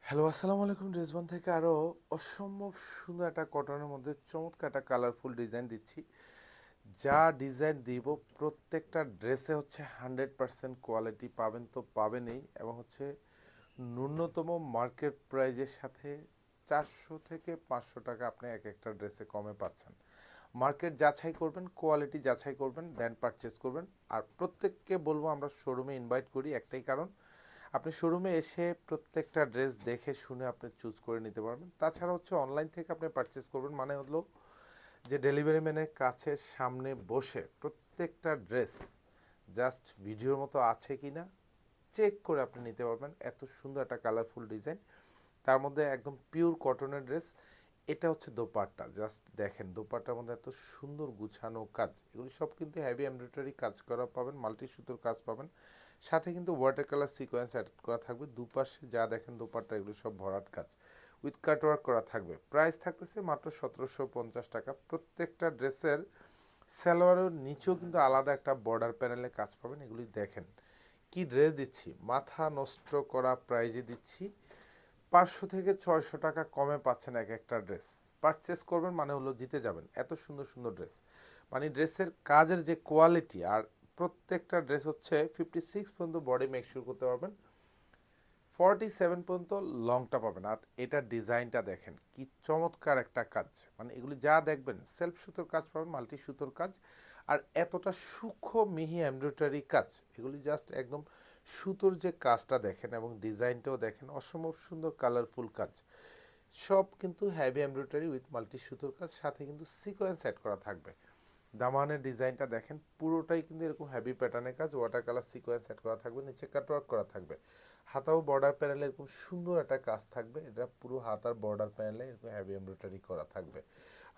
Hello, আসসালামু আলাইকুম। রেজওয়ান থেকে আরও অসম্ভব সুন্দর একটা কটনের মধ্যে চমৎকার একটা কালারফুল ডিজাইন দিচ্ছি। যা ডিজাইন দিব প্রত্যেকটা ড্রেসে হচ্ছে 100% কোয়ালিটি পাবেন তো পাবেনই, এবং হচ্ছে ন্যূনতম মার্কেট প্রাইজের সাথে 400 থেকে 500 টাকা আপনি এক একটা ড্রেসে কমে পাচ্ছেন। মার্কেট যাচাই করবেন, কোয়ালিটি যাচাই করবেন, দেন পারচেস করবেন। আর প্রত্যেককে বলবো আমরা শোরুমে ইনভাইট করি একটাই কারণ, আপনি শোরুমে এসে প্রত্যেকটা ড্রেস দেখে শুনে আপনি চুজ করে নিতে পারবেন। তাছাড়া হচ্ছে অনলাইন থেকে আপনি পারচেস করবেন মানে হলো যে ডেলিভারি ম্যানের কাছে সামনে বসে প্রত্যেকটা ড্রেস জাস্ট ভিডিওর মতো আছে কি না চেক করে আপনি নিতে পারবেন। এত সুন্দর একটা কালারফুল ডিজাইন, তার মধ্যে একদম পিওর কটনের ড্রেস। এটা হচ্ছে দোপাট্টা, জাস্ট দেখেন দোপাট্টার মধ্যে এত সুন্দর গুছানো কাজ। এগুলি সব কিন্তু হেভি এমব্রয়ডারি কাজ করা পাবেন, মাল্টি সুতোর কাজ পাবেন, সাথে কিন্তু ওয়াটার কালার সিকোয়েন্স অ্যাড করা থাকবে। দুপাশে যা দেখেন দোপাট্টা এগুলো সব ভরাট কাজ, উইথ কাটওয়ার্ক করা থাকবে। প্রাইস থাকতেছে মাত্র 1750 টাকা। প্রত্যেকটা ড্রেসের সালোয়ারের নিচেও কিন্তু আলাদা একটা বর্ডার প্যানেলে কাজ পাবেন। এগুলি দেখেন কি ড্রেস দিচ্ছি, মাথা নষ্ট করা প্রাইজে দিচ্ছি। 500 থেকে 600 টাকা কমে পাচ্ছেন এক একটা ড্রেস। পারচেস করবেন মানে হলো জিতে যাবেন। এত সুন্দর সুন্দর ড্রেস, মানে ড্রেসের কাজের যে কোয়ালিটি, আর প্রত্যেকটা ড্রেস হচ্ছে 56 পর্যন্ত বডি মেকশিওর করতে পারবেন, 47 পর্যন্ত লংটা পাবেন। আর এটার ডিজাইনটা দেখেন কি চমৎকার একটা কাজ, মানে এগুলি যা দেখবেন সেলফ সুতোর কাজ পাবেন, মাল্টি সুতোর কাজ, আর এতটা সূক্ষ্ম মিহি এমব্রয়ডারি কাজ। এগুলি জাস্ট একদম সুতোর যে কাজটা দেখেন এবং ডিজাইনটাও দেখেন, অসম্ভব সুন্দর কালারফুল কাজ। সব কিন্তু হ্যাভি এমব্রয়ডারি উইথ মাল্টি সুতোর কাজ, সাথে কিন্তু সিকোয়েন্স সেট করা থাকবে। দামানের ডিজাইনটা দেখেন পুরোটাই কিন্তু এরকম হেভি প্যাটার্নের কাজ, ওয়াটার কালার সিকোয়েন্স সেট করা থাকবে, নিচে কাটওয়ার্ক করা থাকবে। হাতাও বর্ডার প্যানেলে এরকম সুন্দর একটা কাজ থাকবে। এটা পুরো হাতার বর্ডার প্যানেলে এরকম হেভি এমব্রয়ডারি করা থাকবে।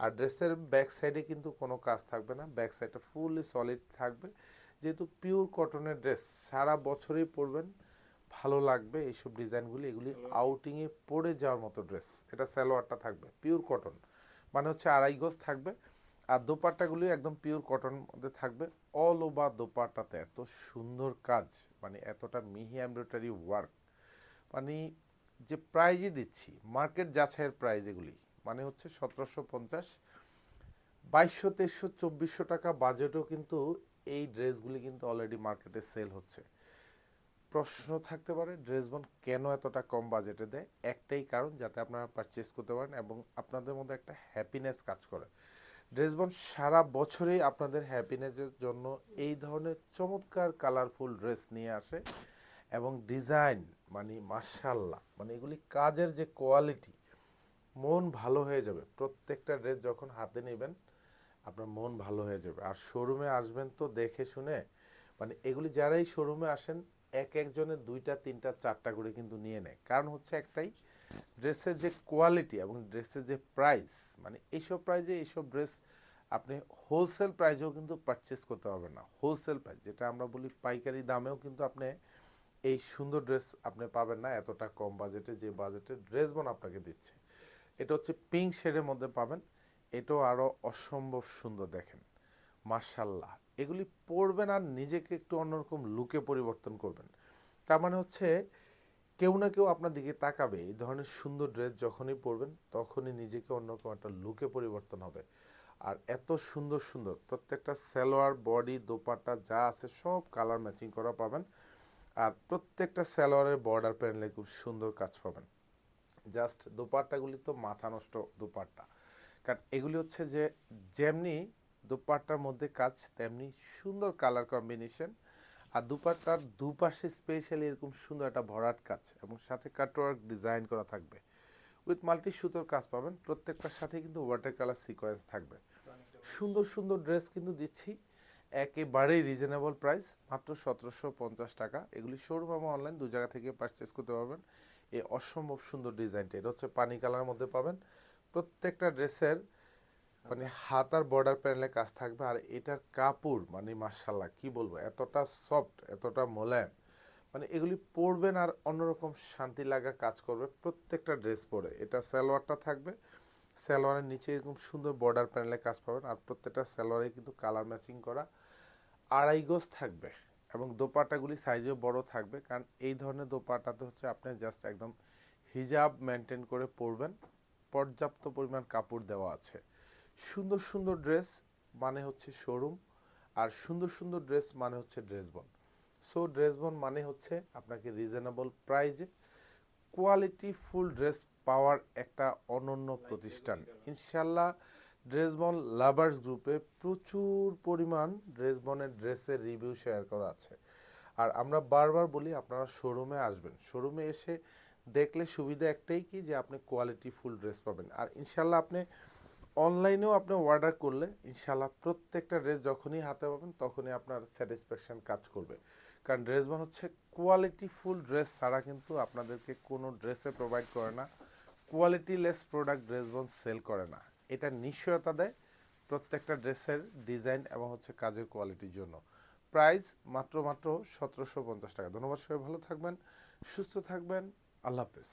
আর ড্রেসের ব্যাক সাইডে কিন্তু কোনো কাজ থাকবে না, ব্যাক সাইডটা ফুললি সলিড থাকবে। যেহেতু পিওর কটনের ড্রেস, সারা বছরই পরবেন, ভালো লাগবে এইসব ডিজাইনগুলি। এগুলি আউটিংয়ে পরে যাওয়ার মতো ড্রেস। এটা সালোয়ারটা থাকবে পিওর কটন, মানে হচ্ছে আড়াই গজ থাকবে। আর দোপাট্টাগুলি একদম পিওর কটন মধ্যে থাকবে। অল ওভার দোপাট্টাতে এত সুন্দর কাজ, মানে এতটা মিহি এমব্রয়ডারি ওয়ার্ক, মানে যে প্রাইজই দিচ্ছি মার্কেট যাচাইয়ের প্রাইজ এগুলি, মানে হচ্ছে 1750। 2200, 2300, 2400 টাকা বাজেটও কিন্তু এই ড্রেসগুলি কিন্তু অলরেডি মার্কেটে সেল হচ্ছে। প্রশ্ন থাকতে পারে ড্রেসবন কেন এতটা কম বাজেটে দেয়? একটাই কারণ, যাতে আপনারা পারচেস করতে পারেন এবং আপনাদের মধ্যে একটা হ্যাপিনেস কাজ করে। ড্রেসবন সারা বছরেই আপনাদের হ্যাপিনেসের জন্য এই ধরনের চমৎকার কালারফুল ড্রেস নিয়ে আসে, এবং ডিজাইন মানে মাশাল্লাহ, মানে এগুলি কাজের যে কোয়ালিটি, মন ভালো হয়ে যাবে। প্রত্যেকটা ড্রেস যখন হাতে নেবেন আপনার মন ভালো হয়ে যাবে। আর শোরুমে আসবেন তো দেখে শুনে, মানে এগুলি যারাই শোরুমে আসেন এক একজনের দুইটা তিনটা চারটা করে কিন্তু নিয়ে নেয়। কারণ হচ্ছে একটাই, ড্রেসের যে কোয়ালিটি এবং ড্রেসের যে প্রাইস, মানে এইসব প্রাইজে এইসব ড্রেস আপনি হোলসেল প্রাইজেও কিন্তু পারচেস করতে পারবেন না। হোলসেল প্রাইস যেটা আমরা বলি পাইকারি দামেও কিন্তু আপনি এই সুন্দর ড্রেস আপনি পাবেন না এতটা কম বাজেটে, যে বাজেটে ড্রেস বোন আপনাকে দিচ্ছে। এটা হচ্ছে পিঙ্ক শেডের মধ্যে পাবেন। এটাও আরও অসম্ভব সুন্দর দেখেন, মার্শাল্লাহ। এগুলি পরবেন আর নিজেকে একটু অন্যরকম লুকে পরিবর্তন করবেন। তার মানে হচ্ছে কেউ না কেউ আপনার দিকে তাকাবে। এই ধরনের সুন্দর ড্রেস যখনই পরবেন তখনই নিজেকে অন্যরকম একটা লুকে পরিবর্তন হবে। আর এত সুন্দর সুন্দর প্রত্যেকটা সালোয়ার বডি দোপাট্টা যা আছে সব কালার ম্যাচিং করা পাবেন। আর প্রত্যেকটা সালোয়ারের বর্ডার প্যানেলে খুব সুন্দর কাজ পাবেন। জাস্ট দোপাট্টাগুলি তো মাথা নষ্ট দোপাট্টা, কারণ এগুলি হচ্ছে যে যেমনি দোপাট্টার মধ্যে কাজ তেমনি সুন্দর কালার কম্বিনেশন। আর দুপাট্টার দুপাশে স্পেশালি এরকম সুন্দর একটা ভরাট কাজ এবং সাথে কাটওয়ার্ক ডিজাইন করা থাকবে, উইথ মাল্টি সুতোর কাজ পাবেন। প্রত্যেকটার সাথে কিন্তু ওয়াটার কালার সিকোয়েন্স থাকবে। সুন্দর সুন্দর ড্রেস কিন্তু দিচ্ছি একেবারেই রিজনেবল প্রাইস, মাত্র 1750 টাকা। এগুলি শোরুম এবং অনলাইন দু জায়গা থেকে পারচেস করতে পারবেন। এই অসম্ভব সুন্দর ডিজাইনটা, এটা হচ্ছে পানি কালার মধ্যে পাবেন। প্রত্যেকটা ড্রেসের মানে হাতার বর্ডার প্যানেলে কাজ থাকবে। আর এটার কাপড় মানে মাশাল্লাহ কি বলবো, এতটা সফট এতটা মোলায়েম, মানে এগুলি পরবেন আর অন্যরকম শান্তি লাগা কাজ করবে প্রত্যেকটা ড্রেস পরে। এটা সালোয়ারটা থাকবে, সালোয়ারের নিচে এরকম সুন্দর বর্ডার প্যানেলে কাজ পাবেন। আর প্রত্যেকটা সালোয়ারে কিন্তু কালার ম্যাচিং করা আড়াই গজ থাকবে, এবং দোপাট্টাগুলি সাইজেও বড় থাকবে। কারণ এই ধরনের দোপাট্টাতে হচ্ছে আপনি জাস্ট একদম হিজাব মেনটেন করে পরবেন, পর্যাপ্ত পরিমাণ কাপড় দেওয়া আছে। সুন্দর সুন্দর ড্রেস মানে হচ্ছে শোরুম, আর সুন্দর সুন্দর ড্রেস মানে হচ্ছে ড্রেসবন। সো ড্রেসবন মানে হচ্ছে আপনাকে রিজনেবল প্রাইজে কোয়ালিটি ফুল ড্রেস পাওয়ার একটা অনন্য প্রতিষ্ঠান। ইনশাল্লাহ ড্রেসবন লাভার্স গ্রুপে প্রচুর পরিমাণ ড্রেসবনের ড্রেসের রিভিউ শেয়ার করা আছে। আর আমরা বারবার বলি আপনারা শোরুমে আসবেন, শোরুমে এসে দেখলে সুবিধা একটাই কি যে আপনি কোয়ালিটি ফুল ড্রেস পাবেন। আর ইনশাল্লাহ আপনি অনলাইনেও আপনি অর্ডার করলে ইনশাল্লাহ প্রত্যেকটা ড্রেস যখনই হাতে পাবেন তখনই আপনার স্যাটিসফ্যাকশন কাজ করবে। কারণ ড্রেসবন হচ্ছে কোয়ালিটি ফুল ড্রেস ছাড়া কিন্তু আপনাদেরকে কোনো ড্রেসে প্রোভাইড করে না, কোয়ালিটি লেস প্রোডাক্ট ড্রেসবন সেল করে না। এটা নিশ্চয়তা দেয় প্রত্যেকটা ড্রেসের ডিজাইন এবং হচ্ছে কাজের কোয়ালিটির জন্য। প্রাইস মাত্র 1750 টাকা। ধন্যবাদ, সবাই ভালো থাকবেন, সুস্থ থাকবেন, আল্লাহ হাফেজ।